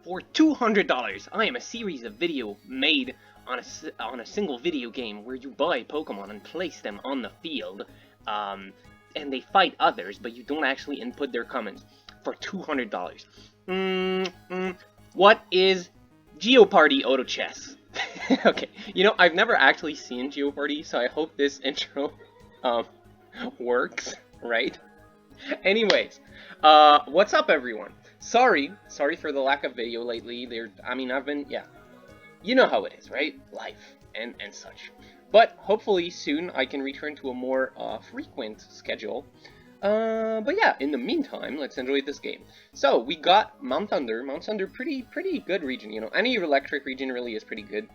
for $200. I am a series of video made on a single video game where you buy Pokemon and place them on the field, and they fight others, but you don't actually input their comments for $200. What is Geopardy Auto Chess? Okay, you know, I've never actually seen Geopardy, so I hope this intro works, right? Anyways, what's up, everyone? Sorry for the lack of video lately. I've been, yeah, you know how it is, right? Life and such. But hopefully soon I can return to a more frequent schedule. But yeah, in the meantime, let's enjoy this game. So we got Mount Thunder. Mount Thunder, pretty good region. You know, any electric region really is pretty good.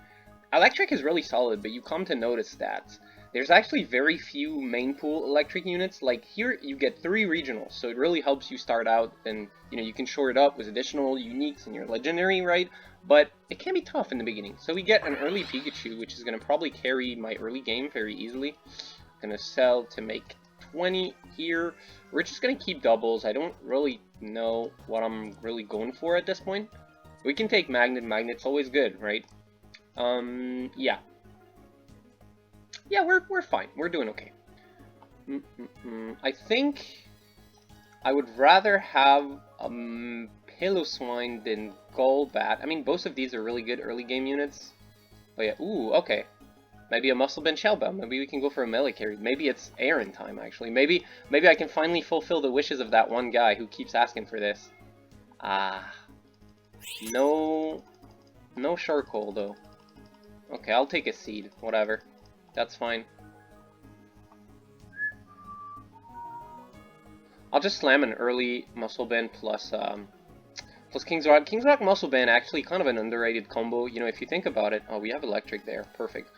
Electric is really solid, but you come to notice that there's actually very few main pool electric units. Like here, you get 3 regionals, so it really helps you start out, and you know you can shore it up with additional uniques in your legendary, right? But it can be tough in the beginning. So we get an early Pikachu, which is gonna probably carry my early game very easily. Gonna sell to make 20 here. We're just gonna keep doubles. I don't really know what I'm really going for at this point. We can take Magnet. Magnet's always good, right? Yeah. Yeah, we're fine. We're doing okay. I think I would rather have a Piloswine than Golbat. I mean, both of these are really good early game units. But yeah, ooh, okay. Maybe a Muscle Bend Shellbell. Maybe we can go for a melee carry. Maybe it's Aaron time, actually. Maybe I can finally fulfill the wishes of that one guy who keeps asking for this. No charcoal, though. Okay, I'll take a seed. Whatever. That's fine. I'll just slam an early Muscle Bend plus King's Rock. King's Rock Muscle Bend, actually kind of an underrated combo. You know, if you think about it. Oh, we have Electric there. Perfect.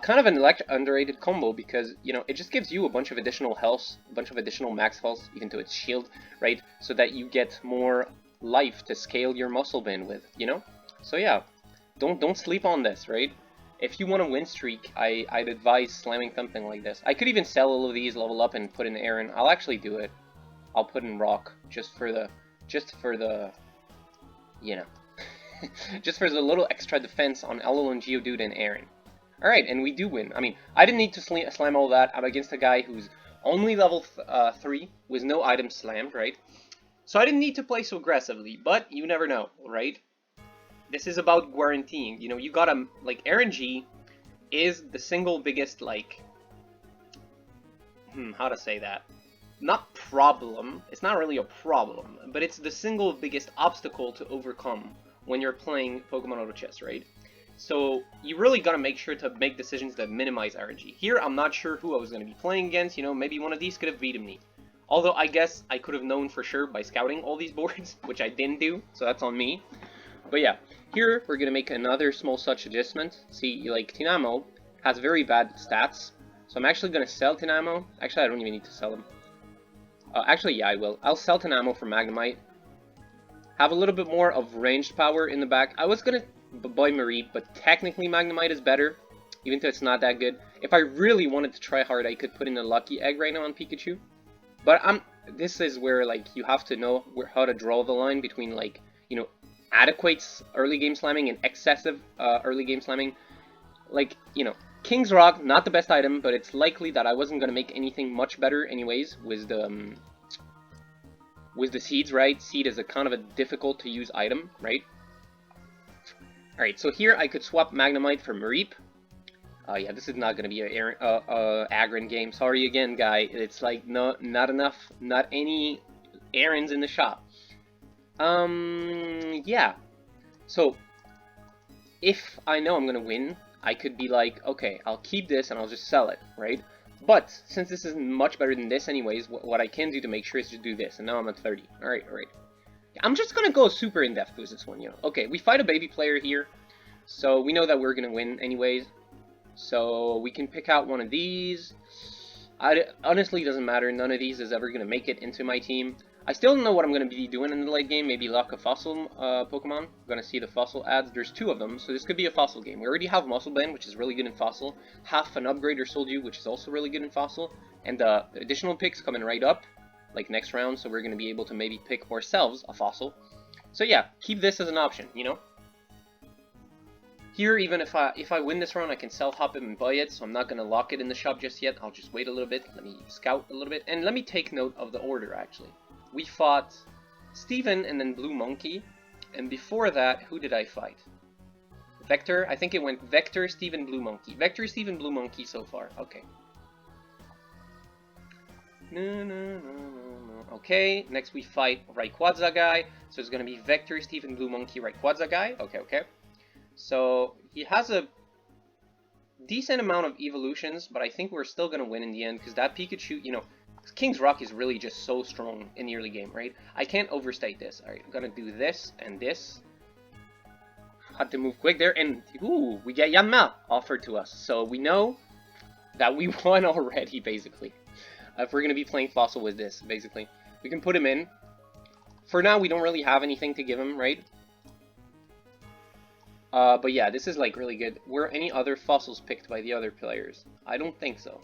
Kind of an underrated combo because, you know, it just gives you a bunch of additional health, a bunch of additional max health, even to its shield, right? So that you get more life to scale your Muscle Bend with, you know? So yeah, don't sleep on this, right? If you want a win streak, I'd advise slamming something like this. I could even sell all of these, level up, and put in Aaron. I'll actually do it. I'll put in Rock just for the, you know, just for the little extra defense on Alolan Geodude and Aaron. Alright, and we do win. I mean, I didn't need to slam all that. I'm against a guy who's only level 3 with no items slammed, right? So I didn't need to play so aggressively, but you never know, right? This is about guaranteeing. You know, you gotta, like, RNG is the single biggest, like, how to say that? Not problem. It's not really a problem, but it's the single biggest obstacle to overcome when you're playing Pokemon Auto Chess, right? So you really gotta make sure to make decisions that minimize RNG. Here, I'm not sure who I was gonna be playing against. You know, maybe one of these could have beaten me. Although I guess I could have known for sure by scouting all these boards, which I didn't do, so that's on me. But yeah, here we're gonna make another small such adjustment. See, like, Tinamo has very bad stats, so I'm actually gonna sell Tinamo. Actually, I don't even need to sell him. Actually, yeah, I will. I'll sell Tinamo for Magnemite. Have a little bit more of ranged power in the back. I was gonna buy Mareep, but technically Magnemite is better, even though it's not that good. If I really wanted to try hard, I could put in a Lucky Egg right now on Pikachu. But this is where, like, you have to know how to draw the line between, like, you know, adequate early game slamming and excessive early game slamming. Like, you know, King's Rock, not the best item, but it's likely that I wasn't gonna make anything much better anyways with the seeds, right? Seed is a kind of a difficult to use item, right? Alright, so here I could swap Magnemite for Mareep. Yeah, this is not gonna be a Agron game. Sorry again, guy. It's like not enough, not any errands in the shop. Yeah. So if I know I'm gonna win, I could be like, okay, I'll keep this and I'll just sell it, right? But since this is much better than this anyways, what I can do to make sure is to do this. And now I'm at 30. Alright. I'm just gonna go super in-depth with this one, you know. Okay, we fight a baby player here, so we know that we're gonna win anyways. So we can pick out one of these. Honestly, doesn't matter. None of these is ever gonna make it into my team. I still don't know what I'm gonna be doing in the late game. Maybe lock a fossil Pokemon. I'm gonna see the fossil ads. There's 2 of them, so this could be a fossil game. We already have Muscle Bend, which is really good in fossil. Half an Upgrade or Soldew, which is also really good in fossil. And the additional picks coming right up, like next round, so we're gonna be able to maybe pick ourselves a fossil. So yeah, keep this as an option, you know? Here, even if I win this round, I can self-hop it and buy it, so I'm not going to lock it in the shop just yet. I'll just wait a little bit. Let me scout a little bit. And let me take note of the order, actually. We fought Steven and then Blue Monkey. And before that, who did I fight? Vector? I think it went Vector, Steven, Blue Monkey. Vector, Steven, Blue Monkey so far. Okay. No. Okay, next we fight Rayquaza guy. So it's going to be Vector, Steven, Blue Monkey, Rayquaza guy. Okay. So he has a decent amount of evolutions, but I think we're still going to win in the end, because that Pikachu, you know, King's Rock is really just so strong in the early game, right? I can't overstate this. Alright, I'm going to do this and this. Had to move quick there, and ooh, we get Yanma offered to us. So we know that we won already, basically. If we're going to be playing Fossil with this, basically. We can put him in. For now, we don't really have anything to give him, right? But yeah, this is like really good. Were any other fossils picked by the other players? I don't think so.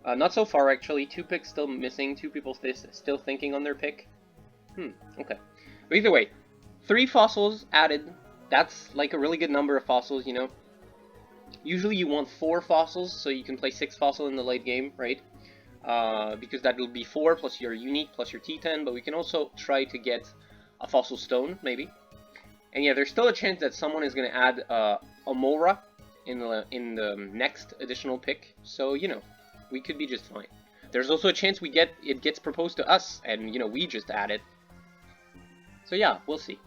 Not so far, actually. 2 picks still missing. 2 people still thinking on their pick. Okay. But either way, 3 fossils added. That's like a really good number of fossils, you know. Usually you want 4 fossils, so you can play 6 fossil in the late game, right? Because that will be 4 plus your unique plus your T10, but we can also try to get a fossil stone, maybe. And yeah, there's still a chance that someone is going to add a Mora in the next additional pick. So, you know, we could be just fine. There's also a chance it gets proposed to us, and, you know, we just add it. So yeah, we'll see.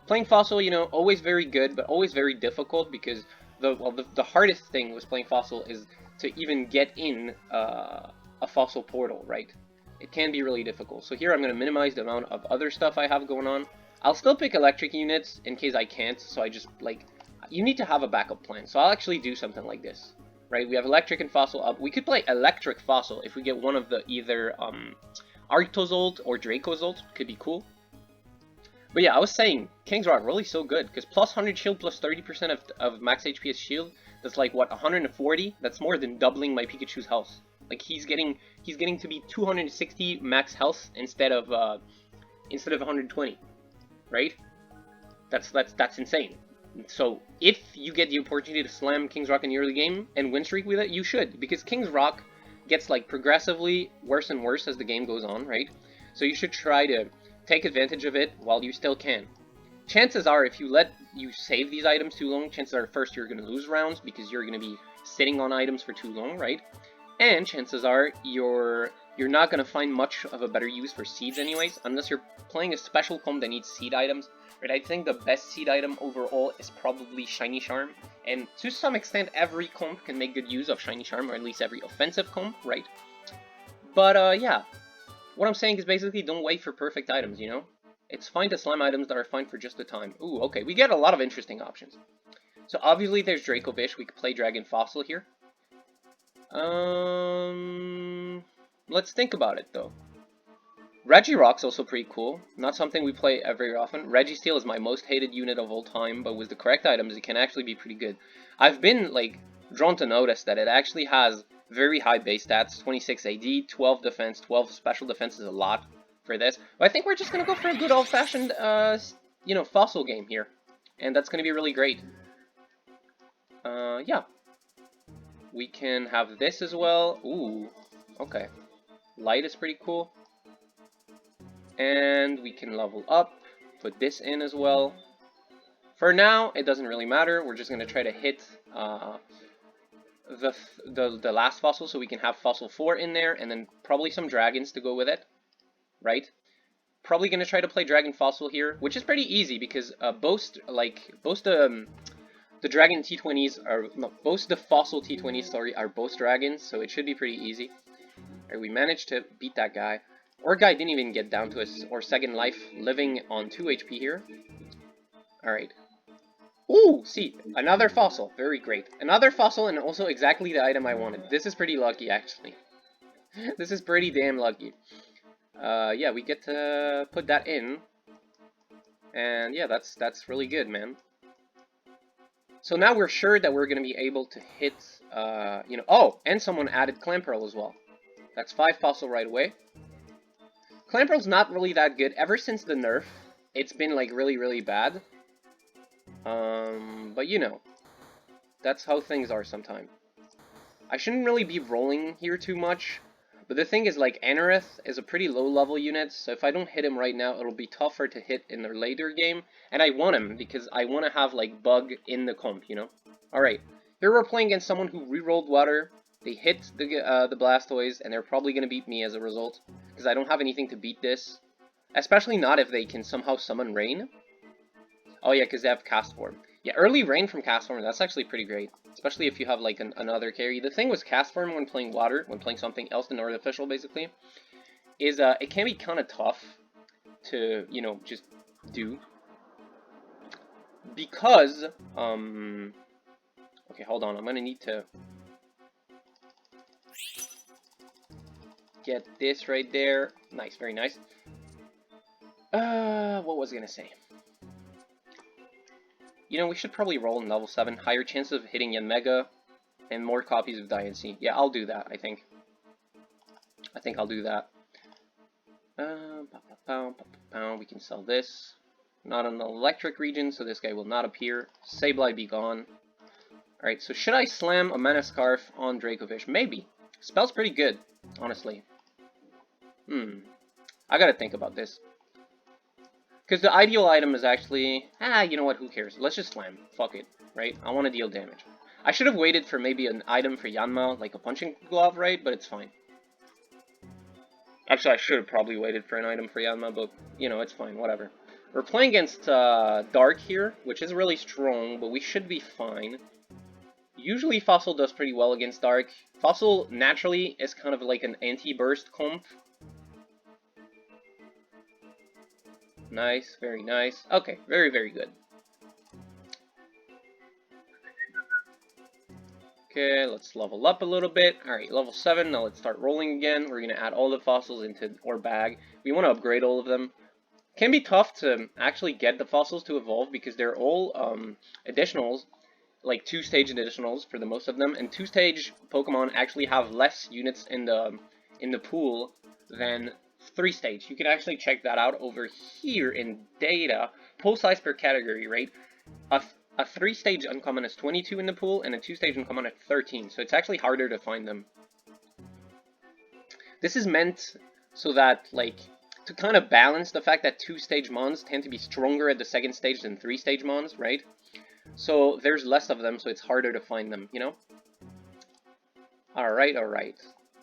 Playing Fossil, you know, always very good, but always very difficult, because the hardest thing with playing Fossil is to even get in a Fossil portal, right? It can be really difficult. So here I'm going to minimize the amount of other stuff I have going on. I'll still pick electric units in case I can't, so I just, like, you need to have a backup plan. So I'll actually do something like this, right? We have electric and Fossil up. We could play electric Fossil if we get one of the either Arctozolt or Dracozolt. Could be cool. But yeah, I was saying, King's Rock really so good, because plus 100 shield plus 30% of max HP as shield, that's like, what, 140? That's more than doubling my Pikachu's health. Like, he's getting to be 260 max health instead of 120, right? That's insane. So if you get the opportunity to slam King's Rock in the early game and win streak with it, you should, because King's Rock gets like progressively worse and worse as the game goes on, right? So you should try to take advantage of it while you still can. Chances are, if you save these items too long, chances are first you're going to lose rounds because you're going to be sitting on items for too long, right? And chances are you're not going to find much of a better use for seeds anyways, unless you're playing a special comp that needs seed items. Right? I think the best seed item overall is probably Shiny Charm, and to some extent every comp can make good use of Shiny Charm, or at least every offensive comp, right? But yeah, what I'm saying is basically don't wait for perfect items, you know? It's fine to slam items that are fine for just the time. Ooh, okay, we get a lot of interesting options. So obviously there's Dracovish, we could play Dragon Fossil here. Let's think about it though. Regirock's also pretty cool. Not something we play very often. Registeel is my most hated unit of all time, but with the correct items, it can actually be pretty good. I've been like drawn to notice that it actually has very high base stats: 26 AD, 12 defense, 12 special defense is a lot for this. But I think we're just gonna go for a good old-fashioned, you know, fossil game here, and that's gonna be really great. Yeah. We can have this as well. Ooh, okay. Light is pretty cool. And we can level up, put this in as well. For now, it doesn't really matter. We're just going to try to hit the last fossil so we can have fossil 4 in there, and then probably some dragons to go with it, right? Probably going to try to play dragon fossil here, which is pretty easy because both the dragon T20s are, no, both the fossil T20s, sorry, are both dragons, so it should be pretty easy. Alright, we managed to beat that guy. Our guy didn't even get down to his second life, living on 2 HP here. Alright. Ooh, see, another fossil. Very great. Another fossil, and also exactly the item I wanted. This is pretty lucky, actually. This is pretty damn lucky. Yeah, we get to put that in. And yeah, that's really good, man. So now we're sure that we're going to be able to hit, you know... Oh, and someone added Clamperl as well. That's 5 fossil right away. Clamperl's not really that good. Ever since the nerf, it's been like really, really bad. But you know, that's how things are sometimes. I shouldn't really be rolling here too much. But the thing is, like, Anorith is a pretty low-level unit, so if I don't hit him right now, it'll be tougher to hit in the later game. And I want him, because I want to have, like, Bug in the comp, you know? Alright, here we're playing against someone who re-rolled Water. They hit the Blastoise, and they're probably going to beat me as a result, because I don't have anything to beat this. Especially not if they can somehow summon Rain. Oh yeah, because they have Cast Form. Yeah, early Rain from Cast Form, that's actually pretty great. Especially if you have, like, another carry. The thing with Cast Form when playing Water, when playing something else than Artificial, basically, is it can be kind of tough to, you know, just do. Because, okay, hold on, I'm gonna need to get this right there. Nice, very nice. What was I gonna say? You know, we should probably roll in level 7. Higher chances of hitting Yanmega, and more copies of Diancie. Yeah, I'll do that, I think. I think I'll do that. We can sell this. Not an electric region, so this guy will not appear. Sableye be gone. Alright, so should I slam a Mana Scarf on Dracovish? Maybe. Spell's pretty good, honestly. I gotta think about this. Because the ideal item is actually... you know what, who cares? Let's just slam. Fuck it, right? I want to deal damage. I should have waited for maybe an item for Yanma, like a punching glove, right? But it's fine. Actually, I should have probably waited for an item for Yanma, but, you know, it's fine, whatever. We're playing against Dark here, which is really strong, but we should be fine. Usually Fossil does pretty well against Dark. Fossil, naturally, is kind of like an anti-burst comp. Nice, very nice. Okay, very, very good. Okay, let's level up a little bit. Alright, level 7, now let's start rolling again. We're going to add all the fossils into our bag. We want to upgrade all of them. Can be tough to actually get the fossils to evolve because they're all additionals, like 2-stage additionals for the most of them, and 2-stage Pokemon actually have less units in the pool than 3-stage. You can actually check that out over here in data. Pull size per category, right? A 3-stage uncommon is 22 in the pool, and a 2-stage uncommon is 13, so it's actually harder to find them. This is meant so that, like, to kind of balance the fact that 2-stage mons tend to be stronger at the 2nd stage than 3-stage mons, right? So there's less of them, so it's harder to find them, you know? Alright, alright.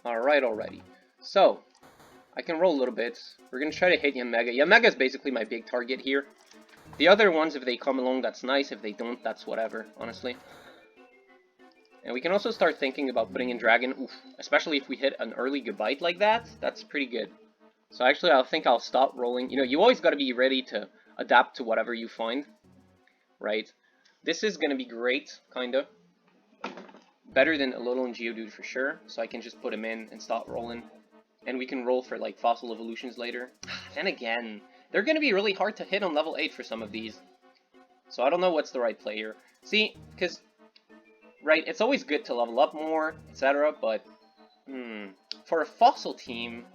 Alright, alrighty. So, I can roll a little bit. We're gonna try to hit Yanmega. Yanmega is basically my big target here. The other ones, if they come along, that's nice. If they don't, that's whatever, honestly. And we can also start thinking about putting in Dragon. Oof, especially if we hit an early Gabite like that. That's pretty good. So actually, I think I'll stop rolling. You know, you always got to be ready to adapt to whatever you find, right? This is going to be great, kind of. Better than Alolan Geodude for sure. So I can just put him in and stop rolling. And we can roll for, like, Fossil Evolutions later. Then again, they're going to be really hard to hit on level 8 for some of these. So I don't know what's the right play here. See, because, right, it's always good to level up more, etc. But, for a Fossil team,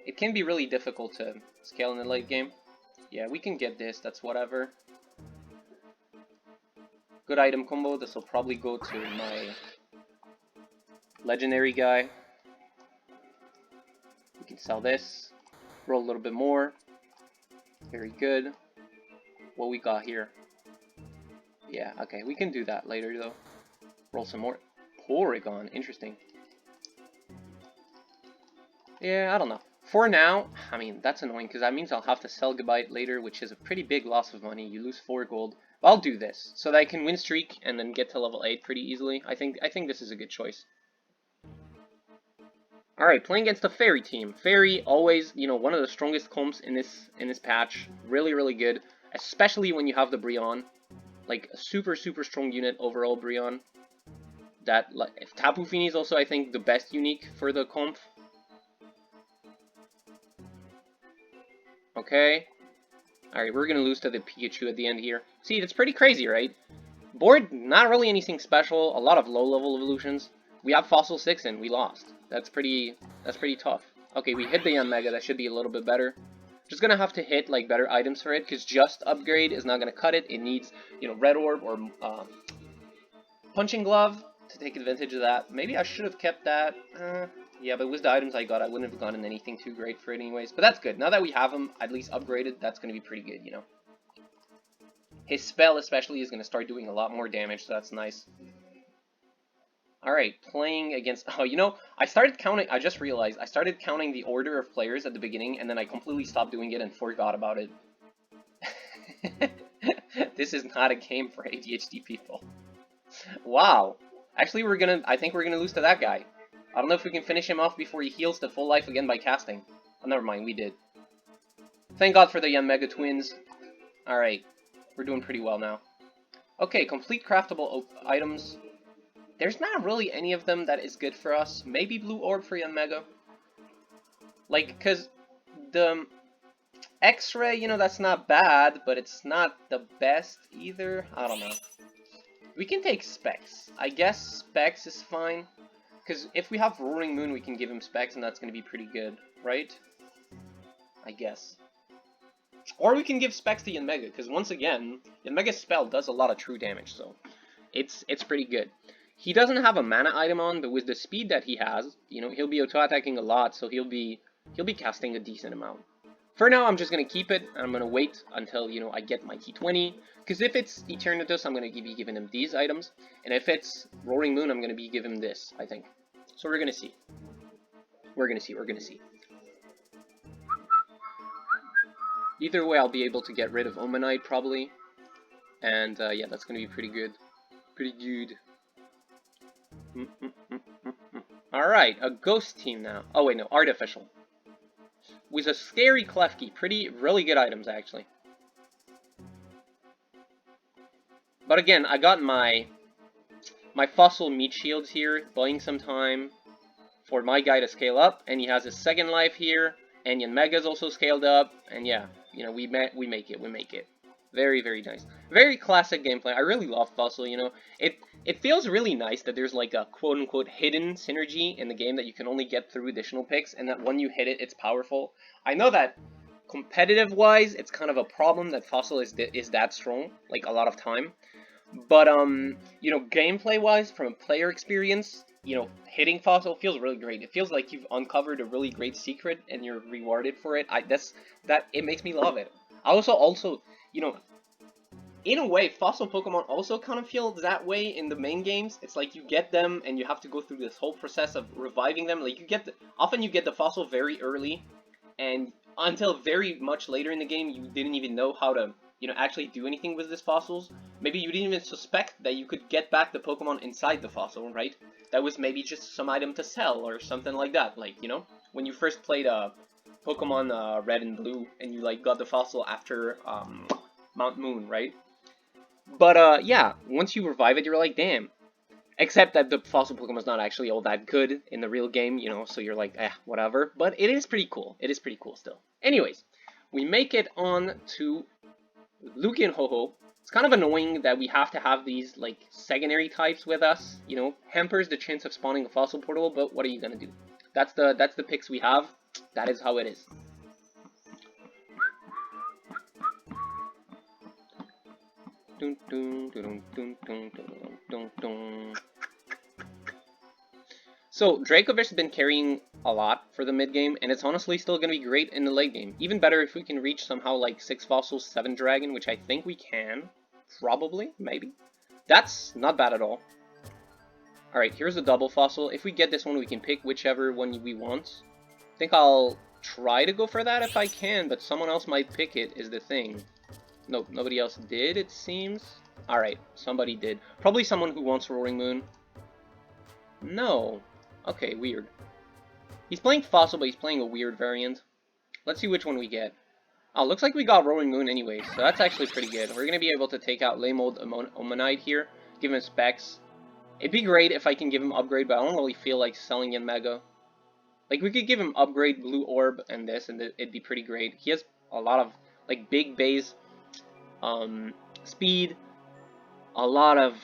it can be really difficult to scale in the late game. Yeah, we can get this, that's whatever. Good item combo, this will probably go to my legendary guy. We can sell this, roll a little bit more. Very good. What we got here? Yeah, okay, we can do that later though. Roll some more. Porygon, interesting. Yeah, I don't know. For now, I mean, that's annoying because that means I'll have to sell Gabite later, which is a pretty big loss of money. You lose 4 gold. But I'll do this so that I can win streak and then get to level 8 pretty easily. I think this is a good choice. Alright, playing against a Fairy team. Fairy, always, you know, one of the strongest comps in this patch. Really, really good. Especially when you have the Brionne. Like, a super, super strong unit overall, Brionne. That, like, Tapu Fini is also, I think, the best unique for the comp. Okay. Alright, we're gonna lose to the Pikachu at the end here. See, that's pretty crazy, right? Board, not really anything special. A lot of low-level evolutions. We have Fossil 6 and we lost. That's pretty tough. Okay, we hit the Yanmega. That should be a little bit better. Just gonna have to hit like better items for it, because just upgrade is not gonna cut it. It needs, you know, red orb or punching glove to take advantage of that. Maybe I should have kept that. Yeah, but with the items I got, I wouldn't have gotten anything too great for it anyways. But that's good. Now that we have him at least upgraded, that's gonna be pretty good, you know. His spell especially is gonna start doing a lot more damage, so that's nice. Alright, playing against... Oh, you know, I started counting... I just realized I started counting the order of players at the beginning, and then I completely stopped doing it and forgot about it. This is not a game for ADHD people. Wow. Actually, I think we're gonna lose to that guy. I don't know if we can finish him off before he heals to full life again by casting. Oh, never mind, we did. Thank God for the Yanmega twins. Alright, we're doing pretty well now. Okay, complete craftable items. There's not really any of them that is good for us. Maybe Blue Orb for Yanmega. Like, because the X-Ray, you know, that's not bad, but it's not the best either. I don't know. We can take Specs. I guess Specs is fine. Because if we have Roaring Moon, we can give him Specs, and that's going to be pretty good, right? I guess. Or we can give Specs to Yanmega, because once again, Yanmega's spell does a lot of true damage, so it's pretty good. He doesn't have a mana item on, but with the speed that he has, you know, he'll be auto-attacking a lot, so he'll be casting a decent amount. For now, I'm just gonna keep it, and I'm gonna wait until, you know, I get my T20, because if it's Eternatus, I'm gonna be giving him these items, and if it's Roaring Moon, I'm gonna be giving him this, I think. So we're gonna see. We're gonna see. Either way, I'll be able to get rid of Omanite, probably, and yeah, that's gonna be pretty good. Pretty good. Alright, a ghost team now. Oh wait, no, artificial. With a scary Klefki. Really good items, actually. But again, I got my fossil meat shields here, buying some time for my guy to scale up, and he has his second life here, and Yanmega's also scaled up, and yeah, you know, we make it. Very, very nice. Very classic gameplay. I really love Fossil, you know. It feels really nice that there's like a quote-unquote hidden synergy in the game that you can only get through additional picks, and that when you hit it, it's powerful. I know that competitive-wise, it's kind of a problem that Fossil is that strong, like a lot of time. But, you know, gameplay-wise, from a player experience, you know, hitting Fossil feels really great. It feels like you've uncovered a really great secret, and you're rewarded for it. It makes me love it. I also, you know, in a way, fossil Pokemon also kind of feel that way in the main games. It's like you get them and you have to go through this whole process of reviving them. Like often you get the fossil very early, and until very much later in the game, you didn't even know how to, you know, actually do anything with these fossils. Maybe you didn't even suspect that you could get back the Pokemon inside the fossil, right? That was maybe just some item to sell or something like that. Like, you know, when you first played Pokemon Red and Blue, and you like got the fossil after Mount Moon, right? But yeah, once you revive it, you're like, damn. Except that the fossil Pokemon's not actually all that good in the real game, you know, so you're like, whatever. But it is pretty cool. It is pretty cool still. Anyways, we make it on to Lugian Ho-Ho. It's kind of annoying that we have to have these, like, secondary types with us, you know, hampers the chance of spawning a fossil portal, but what are you gonna do? That's the picks we have. That is how it is. So, Dracovish has been carrying a lot for the mid-game, and it's honestly still going to be great in the late game. Even better if we can reach somehow like 6 fossils, 7 dragon, which I think we can. Probably, maybe. That's not bad at all. Alright, here's a double fossil. If we get this one, we can pick whichever one we want. I think I'll try to go for that if I can, but someone else might pick it, is the thing. Nope, nobody else did, it seems. Alright, somebody did. Probably someone who wants Roaring Moon. No. Okay, weird. He's playing Fossil, but he's playing a weird variant. Let's see which one we get. Oh, looks like we got Roaring Moon anyway, so that's actually pretty good. We're going to be able to take out lame old Omanite here, give him specs. It'd be great if I can give him upgrade, but I don't really feel like selling Yanmega. Like, we could give him upgrade, Blue Orb, and this, and it'd be pretty great. He has a lot of, like, big base, speed, a lot of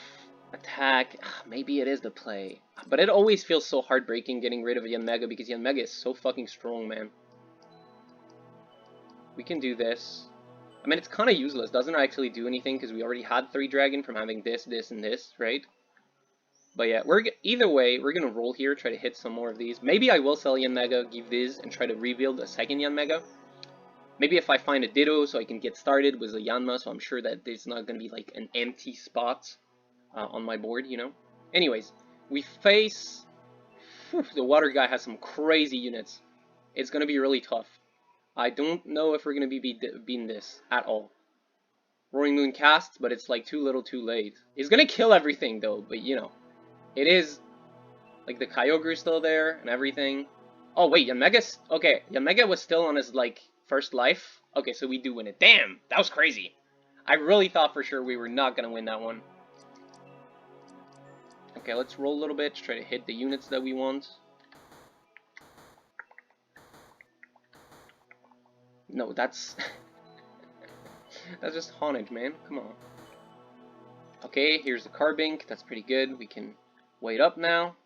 Attack. Maybe it is the play. But it always feels so heartbreaking getting rid of Yanmega because Yanmega is so fucking strong, man. We can do this. I mean, it's kind of useless. Doesn't actually do anything because we already had 3 dragon from having this, this, and this, right? But yeah, either way, we're gonna roll here, try to hit some more of these. Maybe I will sell Yanmega, give this, and try to rebuild a second Yanmega. Maybe if I find a Ditto so I can get started with a Yanma, so I'm sure that there's not gonna be like an empty spot on my board, you know? Anyways, we face... Whew, the water guy has some crazy units. It's gonna be really tough. I don't know if we're gonna be beating this at all. Roaring Moon casts, but it's like too little too late. He's gonna kill everything though, but you know. It is... Like the Kyogre's still there and everything. Oh wait, Yanmega's... Okay, Yanmega was still on his like first life. Okay, so we do win it. Damn, that was crazy. I really thought for sure we were not gonna win that one. Okay, let's roll a little bit to try to hit the units that we want. No, that's... that's just Haunted, man. Come on. Okay, here's the Carbink. That's pretty good. We can wait up now.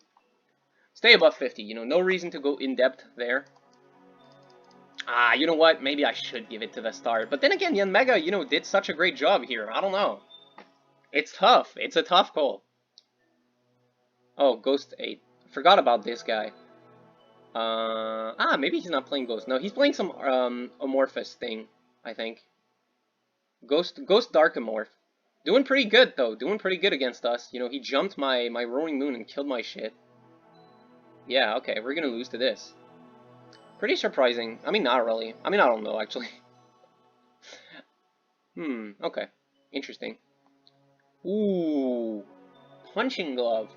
Stay above 50, you know, no reason to go in-depth there. Ah, you know what? Maybe I should give it to the start. But then again, Yanmega, you know, did such a great job here. I don't know. It's tough. It's a tough call. Oh, Ghost 8. Forgot about this guy. Maybe he's not playing Ghost. No, he's playing some Amorphous thing, I think. Ghost Dark Amorph. Doing pretty good, though. Doing pretty good against us. You know, he jumped my Roaring Moon and killed my shit. Yeah, okay, we're gonna lose to this. Pretty surprising. I mean, not really. I mean, I don't know, actually. Okay. Interesting. Ooh. Punching Glove.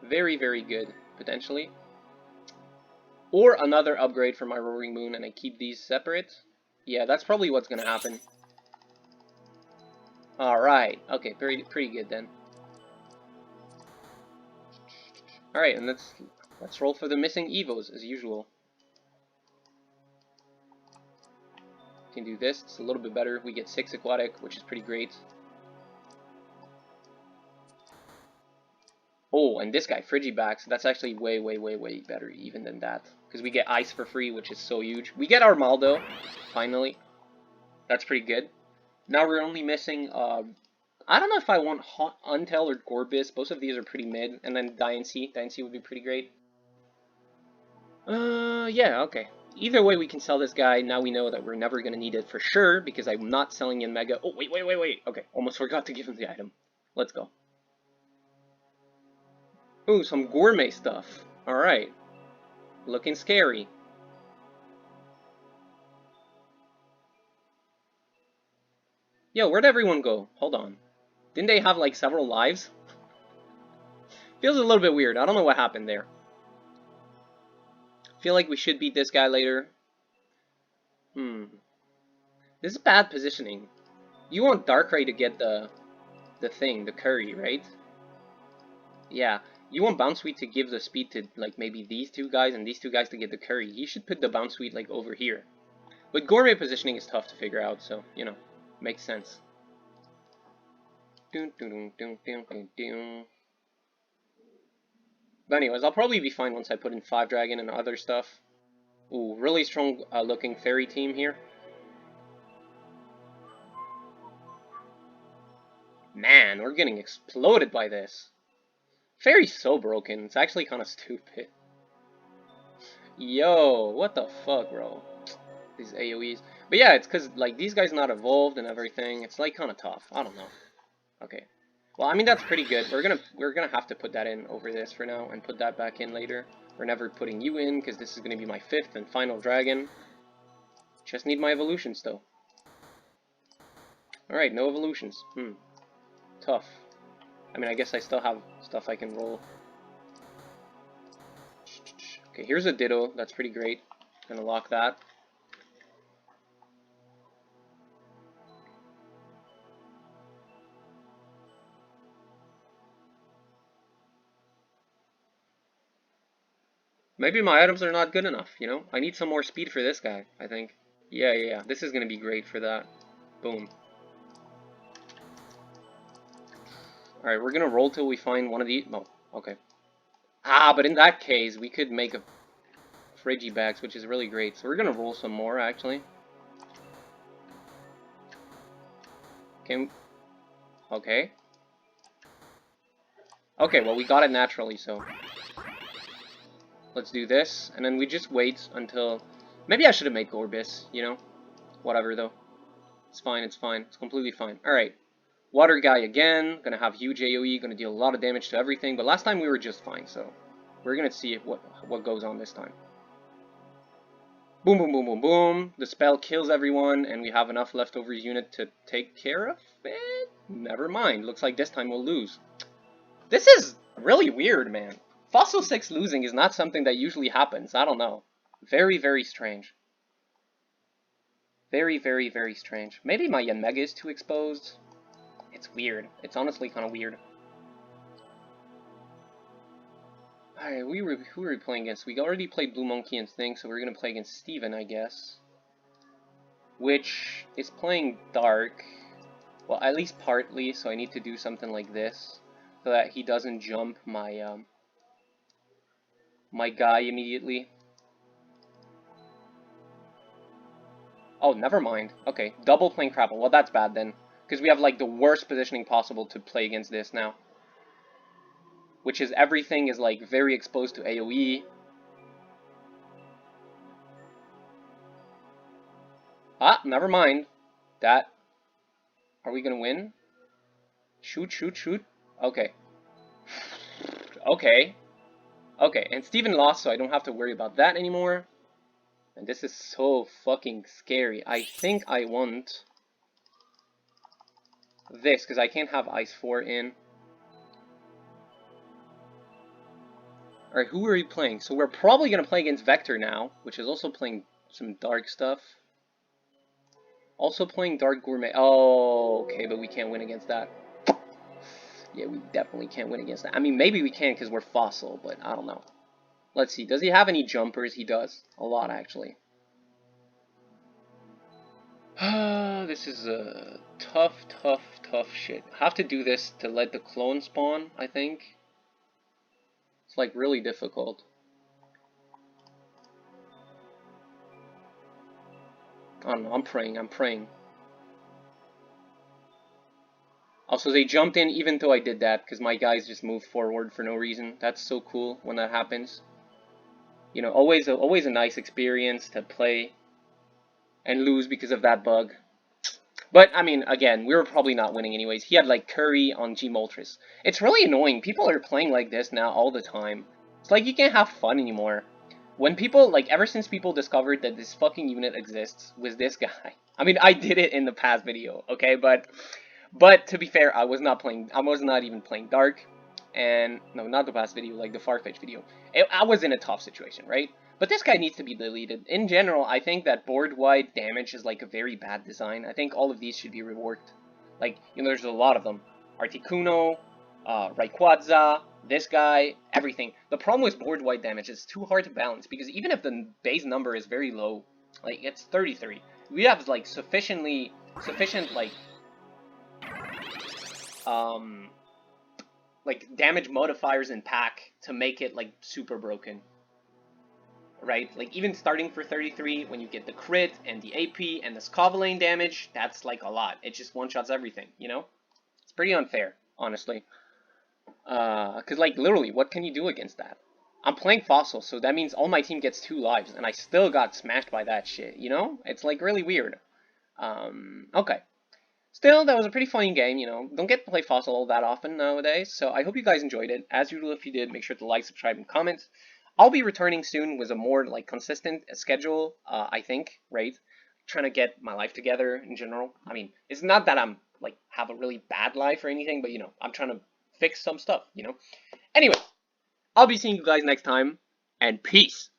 Very, very good, potentially. Or another upgrade for my Roaring Moon, and I keep these separate. Yeah, that's probably what's gonna happen. Alright. Okay, pretty good then. Alright, and let's roll for the missing Evos, as usual. Can do this. It's a little bit better. We get 6 Aquatic, which is pretty great. Oh, and this guy, Frigibax, that's actually way, way, way, way better even than that. Because we get Ice for free, which is so huge. We get Armaldo, finally. That's pretty good. Now we're only missing, I don't know if I want Untel or Gorbis. Both of these are pretty mid. And then Diancie. Diancie would be pretty great. Yeah, okay. Either way, we can sell this guy. Now we know that we're never going to need it for sure, because I'm not selling in Mega. Oh, wait. Okay, almost forgot to give him the item. Let's go. Ooh, some gourmet stuff. Alright. Looking scary. Yo, where'd everyone go? Hold on. Didn't they have, like, several lives? Feels a little bit weird. I don't know what happened there. Feel like we should beat this guy later. This is bad positioning. You want Darkrai to get the thing, the curry, right? Yeah. You want Bounsweet to give the speed to, like, maybe these two guys and these two guys to get the curry. He should put the Bounsweet, like, over here. But gourmet positioning is tough to figure out, so, you know, makes sense. But anyways, I'll probably be fine once I put in 5 Dragon and other stuff. Ooh, really strong looking fairy team here. Man, we're getting exploded by this. Fairy's so broken, it's actually kind of stupid. Yo, what the fuck, bro? These AoEs. But yeah, it's because, like, these guys not evolved and everything. It's, like, kind of tough. I don't know. Okay. Well, I mean, that's pretty good. We're gonna have to put that in over this for now and put that back in later. We're never putting you in because this is gonna be my 5th and final dragon. Just need my evolutions though. Alright, no evolutions. Tough. I mean, I guess I still have stuff I can roll. Okay, here's a Ditto. That's pretty great. Gonna lock that. Maybe my items are not good enough, you know? I need some more speed for this guy, I think. Yeah. This is gonna be great for that. Boom. Alright, we're gonna roll till we find one of these. No, okay. Ah, but in that case, we could make a Frigibax, which is really great. So we're gonna roll some more, actually. Okay. Okay, well, we got it naturally, so... Let's do this, and then we just wait until... Maybe I should have made Gorbis, you know? Whatever, though. It's fine, it's fine. It's completely fine. Alright. Water guy again. Gonna have huge AoE, gonna deal a lot of damage to everything, but last time we were just fine, so... We're gonna see what goes on this time. Boom, boom, boom, boom, boom. The spell kills everyone, and we have enough leftover unit to take care of it? Never mind. Looks like this time we'll lose. This is really weird, man. Fossil 6 losing is not something that usually happens. I don't know. Very, very strange. Very, very, very strange. Maybe my Yanmega is too exposed. It's weird. It's honestly kind of weird. Alright, who were we playing against? We already played Blue Monkey and Thing, so we're gonna play against Steven, I guess. Which is playing Dark. Well, at least partly, so I need to do something like this. So that he doesn't jump my, my guy immediately. Oh, never mind. Okay, double playing Crapple. Well, that's bad then. Because we have, like, the worst positioning possible to play against this now. Which is everything is, like, very exposed to AoE. Ah, never mind. That... Are we gonna win? Shoot, shoot, shoot. Okay. Okay. Okay, and Steven lost, so I don't have to worry about that anymore. And this is so fucking scary. I think I want this, because I can't have Ice 4 in. Alright, who are we playing? So we're probably going to play against Vector now, which is also playing some Dark stuff. Also playing Dark Gourmet. Oh, okay, but we can't win against that. Yeah, we definitely can't win against that. I mean, maybe we can because we're Fossil, but I don't know. Let's see. Does he have any jumpers? He does. A lot, actually. This is a tough, tough, tough shit. Have to do this to let the clone spawn, I think. It's like really difficult. I don't know, I'm praying, I'm praying. Also, they jumped in even though I did that, because my guys just moved forward for no reason. That's so cool when that happens. You know, always a nice experience to play and lose because of that bug. But, I mean, again, we were probably not winning anyways. He had, like, Curry on G Moltres. It's really annoying. People are playing like this now all the time. It's like you can't have fun anymore. When people, like, ever since people discovered that this fucking unit exists with this guy. I mean, I did it in the past video, okay? But to be fair, I was not even playing Dark. And, no, not the past video, like the Farfetch video. I was in a tough situation, right? But this guy needs to be deleted. In general, I think that board-wide damage is like a very bad design. I think all of these should be reworked. Like, you know, there's a lot of them. Articuno, Rayquaza, this guy, everything. The problem with board-wide damage is it's too hard to balance, because even if the base number is very low, like, it's 33, we have, like, sufficient, like, damage modifiers in pack to make it, like, super broken. Right? Like, even starting for 33, when you get the crit, and the AP, and the Scovillain damage, that's, like, a lot. It just one-shots everything, you know? It's pretty unfair, honestly. Because, like, literally, what can you do against that? I'm playing Fossil, so that means all my team gets 2 lives, and I still got smashed by that shit, you know? It's, like, really weird. Okay. Still, that was a pretty funny game, you know. Don't get to play Fossil all that often nowadays, so I hope you guys enjoyed it. As usual, if you did, make sure to like, subscribe, and comment. I'll be returning soon with a more, like, consistent schedule, I think, right? Trying to get my life together in general. I mean, it's not that I'm, like, have a really bad life or anything, but, you know, I'm trying to fix some stuff, you know? Anyway, I'll be seeing you guys next time, and peace!